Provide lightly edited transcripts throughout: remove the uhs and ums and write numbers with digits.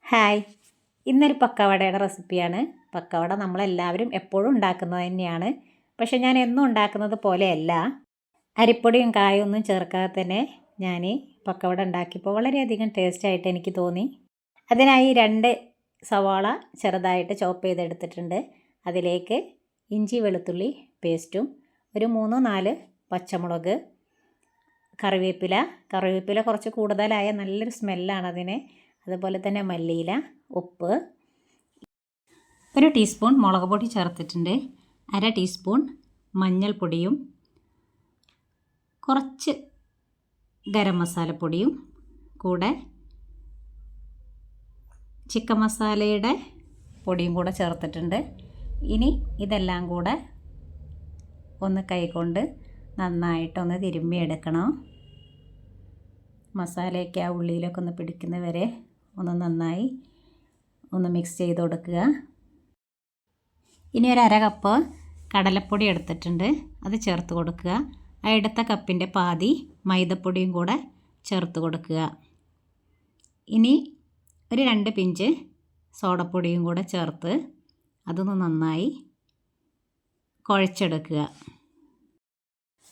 Hi, ഇന്നൊരു പക്കവടയുടെ റെസിപ്പിയാണ്. പക്കവട നമ്മളെല്ലാവരും എപ്പോഴും ഉണ്ടാക്കുന്നത് തന്നെയാണ്. പക്ഷേ ഞാൻ എന്നും ഉണ്ടാക്കുന്നത് പോലെയല്ല. അരിപ്പൊടിയും കായും ഒന്നും ചേർക്കാതെ തന്നെ ഞാൻ പക്കവട ഉണ്ടാക്കിയപ്പോൾ വളരെയധികം ടേസ്റ്റായിട്ട് എനിക്ക് തോന്നി. അതിനായി 2 സവാള ചെറുതായിട്ട് ചോപ്പ് ചെയ്തെടുത്തിട്ടുണ്ട്. അതിലേക്ക് ഇഞ്ചി വെളുത്തുള്ളി പേസ്റ്റും ഒരു 3-4 പച്ചമുളക്, കറിവേപ്പില കുറച്ച് കൂടുതലായ നല്ലൊരു സ്മെല്ലാണ് അതിന്. അതുപോലെ തന്നെ മല്ലിയില, ഉപ്പ്, 1 ടീസ്പൂൺ മുളക് പൊടി ചേർത്തിട്ടുണ്ട്. 1/2 ടീസ്പൂൺ മഞ്ഞൾപ്പൊടിയും കുറച്ച് ഗരം മസാലപ്പൊടിയും കൂടെ ചിക്കൻ മസാലയുടെ പൊടിയും കൂടെ ചേർത്തിട്ടുണ്ട്. ഇനി ഇതെല്ലാം കൂടെ ഒന്ന് കൈകൊണ്ട് നന്നായിട്ടൊന്ന് തിരുമ്മിയെടുക്കണം. മസാലയൊക്കെ ആ ഉള്ളിയിലൊക്കെ ഒന്ന് പിടിക്കുന്നവരെ ഒന്ന് നന്നായി ഒന്ന് മിക്സ് ചെയ്ത് കൊടുക്കുക. ഇനി 1/2 കപ്പ് കടലപ്പൊടി എടുത്തിട്ടുണ്ട്, അത് ചേർത്ത് കൊടുക്കുക. ആ എടുത്ത കപ്പിൻ്റെ പാതി മൈദപ്പൊടിയും കൂടെ ചേർത്ത് കൊടുക്കുക. ഇനി ഒരു 2 പിഞ്ച് സോഡപ്പൊടിയും കൂടെ ചേർത്ത് അതൊന്ന് നന്നായി കുഴച്ചെടുക്കുക.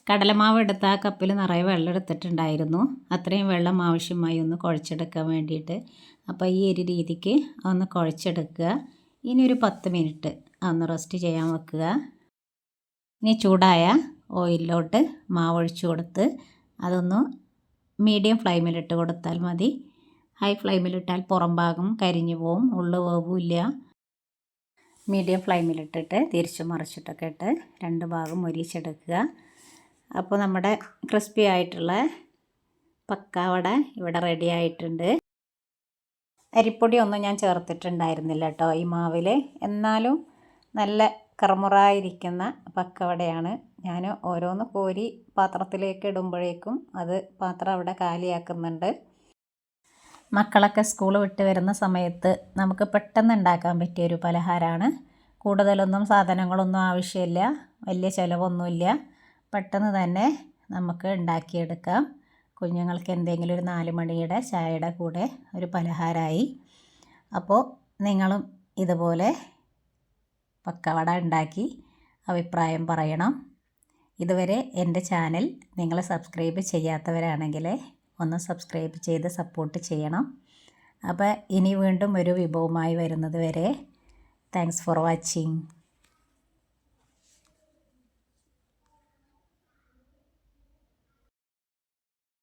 കടലമാവ് എടുത്ത ആ കപ്പിൽ നിറയെ വെള്ളം എടുത്തിട്ടുണ്ടായിരുന്നു. അത്രയും വെള്ളം ആവശ്യമായി ഒന്ന് കുഴച്ചെടുക്കാൻ വേണ്ടിയിട്ട്. അപ്പോൾ ഈ ഒരു രീതിക്ക് ഒന്ന് കുഴച്ചെടുക്കുക. ഇനി ഒരു 10 മിനിറ്റ് ഒന്ന് റെസ്റ്റ് ചെയ്യാൻ വെക്കുക. ഇനി ചൂടായ ഓയിലിലോട്ട് മാവ് ഒഴിച്ച് കൊടുത്ത് അതൊന്ന് മീഡിയം ഫ്ലെയിമിലിട്ട് കൊടുത്താൽ മതി. ഹൈ ഫ്ലെയിമിലിട്ടാൽ പുറം ഭാഗം കരിഞ്ഞു പോവും, ഉള്ളു വേവില്ല. മീഡിയം ഫ്ലെയിമിലിട്ടിട്ട് തിരിച്ച് മറിച്ചിട്ടൊക്കെ ഇട്ട് 2 ഭാഗം മൊരിച്ചെടുക്കുക. അപ്പോൾ നമ്മുടെ ക്രിസ്പി ആയിട്ടുള്ള പക്കാവട ഇവിടെ റെഡി ആയിട്ടുണ്ട്. അരിപ്പൊടി ഒന്നും ഞാൻ ചേർത്തിട്ടുണ്ടായിരുന്നില്ല കേട്ടോ ഈ മാവിൽ. എന്നാലും നല്ല കറുമുറായിരിക്കുന്ന പക്കവടയാണ്. ഞാൻ ഓരോന്ന് കോരി പാത്രത്തിലേക്ക് ഇടുമ്പോഴേക്കും അത് പാത്രം അവിടെ കാലിയാക്കുന്നുണ്ട്. മക്കളൊക്കെ സ്കൂൾ വിട്ട് വരുന്ന സമയത്ത് നമുക്ക് പെട്ടെന്ന് ഉണ്ടാക്കാൻ പറ്റിയൊരു പലഹാരമാണ്. കൂടുതലൊന്നും സാധനങ്ങളൊന്നും ആവശ്യമില്ല, വലിയ ചിലവൊന്നുമില്ല. പെട്ടെന്ന് തന്നെ നമുക്ക് ഉണ്ടാക്കിയെടുക്കാം. കുഞ്ഞുങ്ങൾക്ക് എന്തെങ്കിലും ഒരു 4 മണിയുടെ ചായയുടെ കൂടെ ഒരു പലഹാരമായി. അപ്പോൾ നിങ്ങളും ഇതുപോലെ പക്കവട ഉണ്ടാക്കി അഭിപ്രായം പറയണം. ഇതുവരെ എൻ്റെ ചാനൽ നിങ്ങൾ സബ്സ്ക്രൈബ് ചെയ്യാത്തവരാണെങ്കിൽ ഒന്ന് സബ്സ്ക്രൈബ് ചെയ്ത് സപ്പോർട്ട് ചെയ്യണം. അപ്പോൾ ഇനി വീണ്ടും ഒരു വിഭവമായി വരുന്നത് വരെ താങ്ക്സ് ഫോർ വാച്ചിങ്.